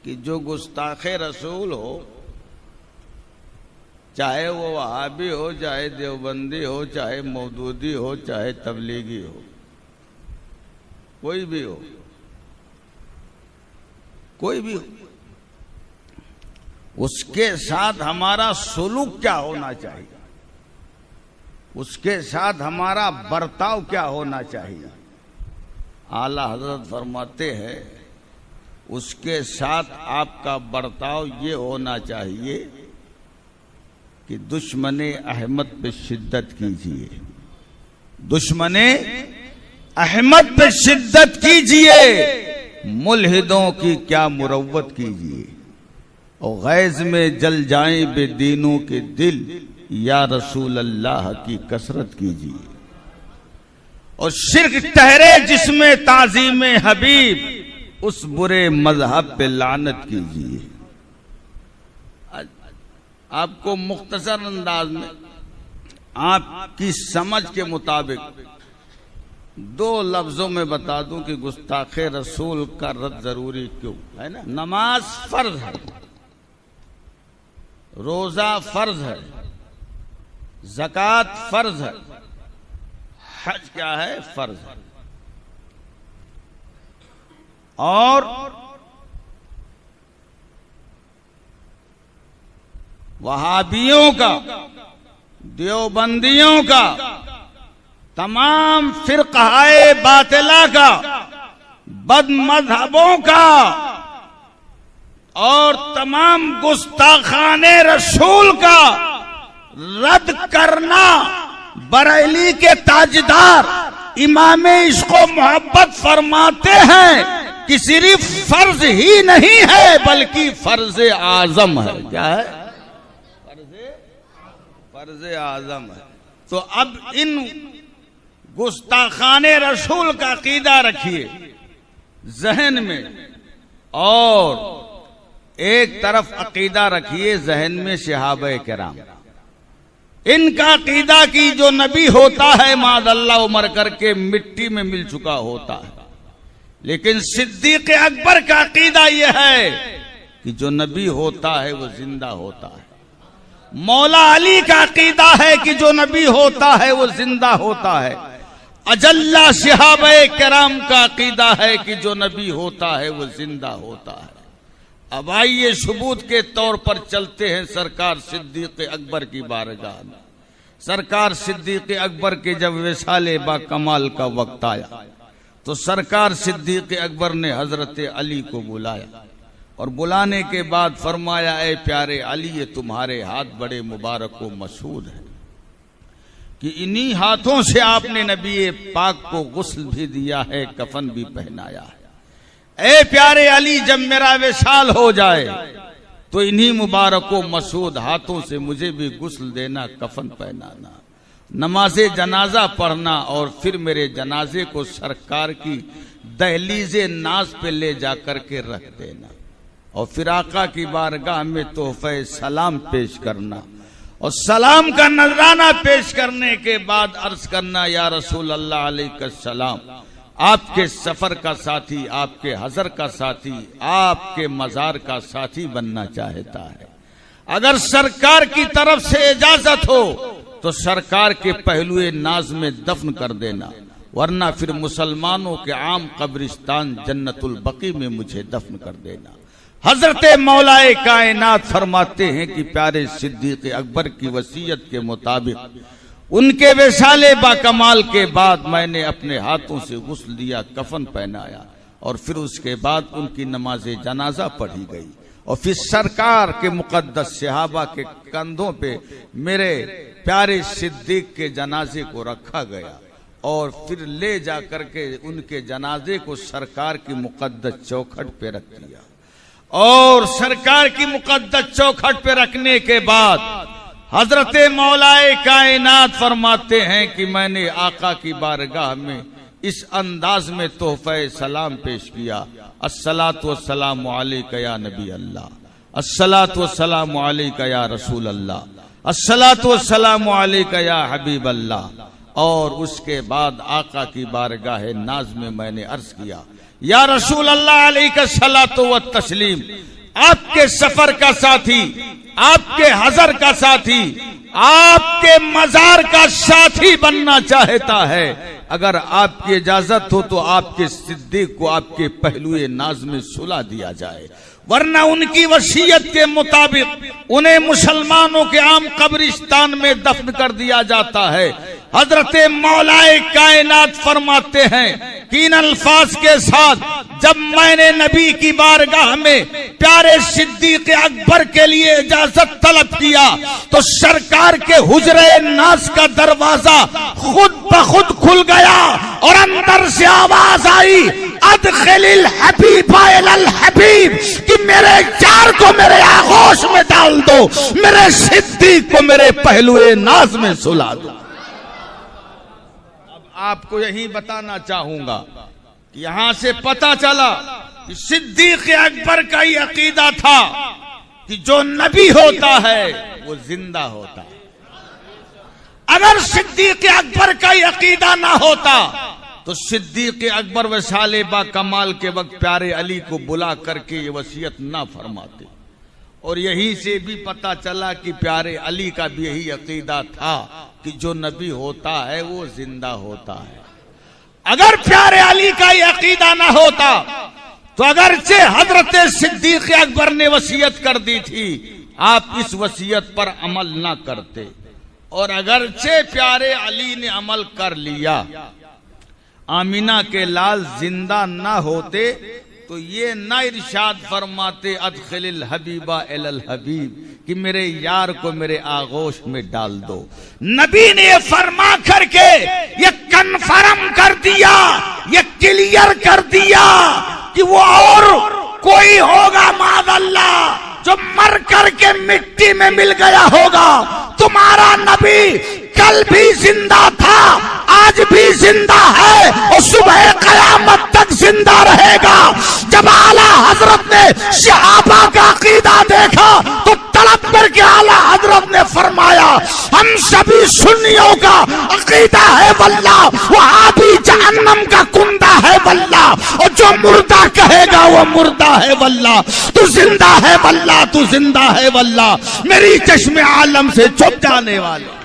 कि जो गुस्ताखे रसूल हो, चाहे वो वहाबी हो, चाहे देवबंदी हो, चाहे मौदूदी हो, चाहे तबलीगी हो, कोई भी हो, कोई भी हो, उसके साथ हमारा सुलूक क्या होना चाहिए, उसके साथ हमारा बर्ताव क्या होना चाहिए। आला हजरत फरमाते हैं उसके साथ आपका बर्ताव ये होना चाहिए कि दुश्मने अहमद पे शिद्दत कीजिए, दुश्मने अहमद पे शिद्दत कीजिए, मुल्हिदों की क्या मुरव्वत कीजिए, और गैज में जल जाएं बेदीनों के दिल, या रसूल अल्लाह की कसरत कीजिए, और शिर्क ठहरे जिसमें ताज़ीम हबीब, उस बुरे मजहब पे लानत कीजिए। आपको मुख्तसर अंदाज में आपकी समझ के मुताबिक दो लफ्जों में बता दूं कि गुस्ताखे रसूल का रद्द जरूरी क्यों है ना। नमाज फर्ज है, रोजा फर्ज है, ज़कात फर्ज है, हज क्या है, फर्ज है। और वहाबियों का, देवबंदियों का, तमाम फिरकाए बातिला का, बदमज़हबों का और तमाम गुस्ताखाने रसूल का रद्द करना बरेली के ताजदार इमाम इश्क़ो मोहब्बत फरमाते हैं कि सिर्फ फर्ज ही नहीं है बल्कि फर्ज आजम है। क्या है? फर्ज आजम है। तो अब इन गुस्ताखाने रसूल का अकीदा रखिए जहन में, और एक तरफ अकीदा रखिए जहन में सहाबाए किराम। इनका अकीदा की जो नबी होता है मादअल्लाह उमर करके मिट्टी में मिल चुका होता है, लेकिन सिद्दीक अकबर का अकीदा यह है कि जो नबी होता है वो जिंदा होता है। मौला अली का अकीदा है कि जो नबी होता है वो जिंदा होता है। अजल्ला सहाबाए किराम का अकीदा है कि जो नबी होता है वो जिंदा होता है। अब आइए सबूत के तौर पर चलते हैं सरकार सिद्दीक अकबर की बारगाह में। सरकार सिद्दीक अकबर के जब विसाले बा कमाल का वक्त आया तो सरकार सिद्दीक अकबर ने हजरत अली को बुलाया, और बुलाने के बाद फरमाया, ए प्यारे अली, ये तुम्हारे हाथ बड़े मुबारक व मसूद है कि इन्हीं हाथों से आपने नबी पाक को गुस्ल भी दिया है, कफन भी पहनाया है। ए प्यारे अली, जब मेरा विसाल हो जाए तो इन्हीं मुबारक व मसूद हाथों से मुझे भी गुस्ल देना, कफन पहनाना, नमाजे जनाजा पढ़ना, और फिर मेरे जनाजे को सरकार की दहलीजे नाज पे ले जाकर के रख देना, और फिर आका की बारगाह में तोहफे सलाम पेश करना, और सलाम का नजराना पेश करने के बाद अर्ज करना, या रसूल अल्लाह अलैहिस्सलाम, आपके सफर का साथी, आपके हजर का साथी, आपके मजार का साथी बनना चाहता है। अगर सरकार की तरफ से इजाजत हो तो सरकार के पहलुए नाज में दफन कर देना, वरना फिर मुसलमानों के आम कब्रिस्तान जन्नतुल बकी में मुझे दफन कर देना। हजरत मौलाए कायनात फरमाते हैं कि प्यारे सिद्दीक अकबर की वसीयत के मुताबिक उनके विसाले बाकमाल के बाद मैंने अपने हाथों से गुस्ल दिया, कफन पहनाया, और फिर उसके बाद उनकी नमाज जनाजा पढ़ी गई, और फिर सरकार के मुकद्दस सहाबा के कंधों पे मेरे प्यारे सिद्दीक के जनाजे को रखा गया, और फिर ले जाकर के उनके जनाजे को सरकार की मुकद्दस चौखट पे रख दिया। और सरकार की मुकद्दस चौखट पे रखने के बाद हजरत मौलाए कायनात फरमाते हैं कि मैंने आका की बारगाह में इस अंदाज में तोहफे सलाम पेश किया, अस्सलातु वस्सलामु अलैका या नबी अल्लाह, अस्सलातु वस्सलामु अलैका या रसूल अल्लाह, अस्सलातु वस्सलामु अलैका या हबीब अल्लाह। और उसके बाद आका की बारगाह नाज में मैंने अर्ज किया, या रसूल अल्लाह अलैका सलातु व तस्लीम, आपके सफर का साथी, आपके हजर का साथी, आपके मजार का साथी बनना चाहता है, अगर आपकी इजाजत हो तो आपके सिद्दीक को आपके पहलुए नाज में सुला दिया जाए, वरना उनकी वसीयत के मुताबिक उन्हें मुसलमानों के आम कब्रिस्तान में दफन कर दिया जाता है। हजरत मौलाए कायनात फरमाते हैं कि इन अल्फाज के साथ, जब मैंने नबी की बारगाह में प्यारे सिद्दीक अकबर के लिए इजाजत तलब किया तो सरकार के हुजरे नाज का दरवाजा खुद ब खुद खुल गया और अंदर से आवाज आई, अदखिलिल हबीबा इलल हबीब, कि मेरे यार को मेरे आगोश में डाल दो, मेरे सिद्दीक को मेरे पहलुए नाज में सुला दो। आपको यही बताना चाहूंगा कि यहां से पता चला कि सिद्दीक अकबर का ही अकीदा था कि जो नबी होता है वो जिंदा होता है। अगर सिद्दीक अकबर का ही अकीदा ना होता तो सिद्दीक अकबर वसाले बा कमाल के वक्त प्यारे अली को बुला करके ये वसीयत ना फरमाते। और यही से भी पता चला कि प्यारे अली का भी यही अकीदा था कि जो नबी होता है वो जिंदा होता है। अगर प्यारे अली का ये अकीदा ना होता तो अगरचे हजरत सिद्दीक अकबर ने वसीयत कर दी थी, आप इस वसीयत पर अमल ना करते, और अगरचे प्यारे अली ने अमल कर लिया, आमीना के लाल जिंदा ना होते तो ये ना इरशाद फरमाते अदखिलिल हबीबा इलल हबीब, कि मेरे यार को मेरे आगोश में डाल दो। नबी ने ये फरमा करके ये कन्फर्म कर दिया, ये क्लियर कर दिया कि वो और कोई होगा मादअल्लाह जो मर करके मिट्टी में मिल गया होगा। तुम्हारा नबी कल भी जिंदा था, आज भी जिंदा है और सुबह कयामत तक जिंदा रहेगा। जब आला हजरत ने सहाबा का अकीदा देखा तो तड़प करके आला हजरत ने फरमाया, हम सभी सुन्नियों का अकीदा है वल्लाह, वहां भी जहन्नम का कुंदा है वल्लाह, और जो मुर्दा कहेगा वो मुर्दा है वल्लाह, तू जिंदा है वल्लाह, तू जिंदा है वल्लाह, मेरी चश्मे आलम से छुप जाने वाले।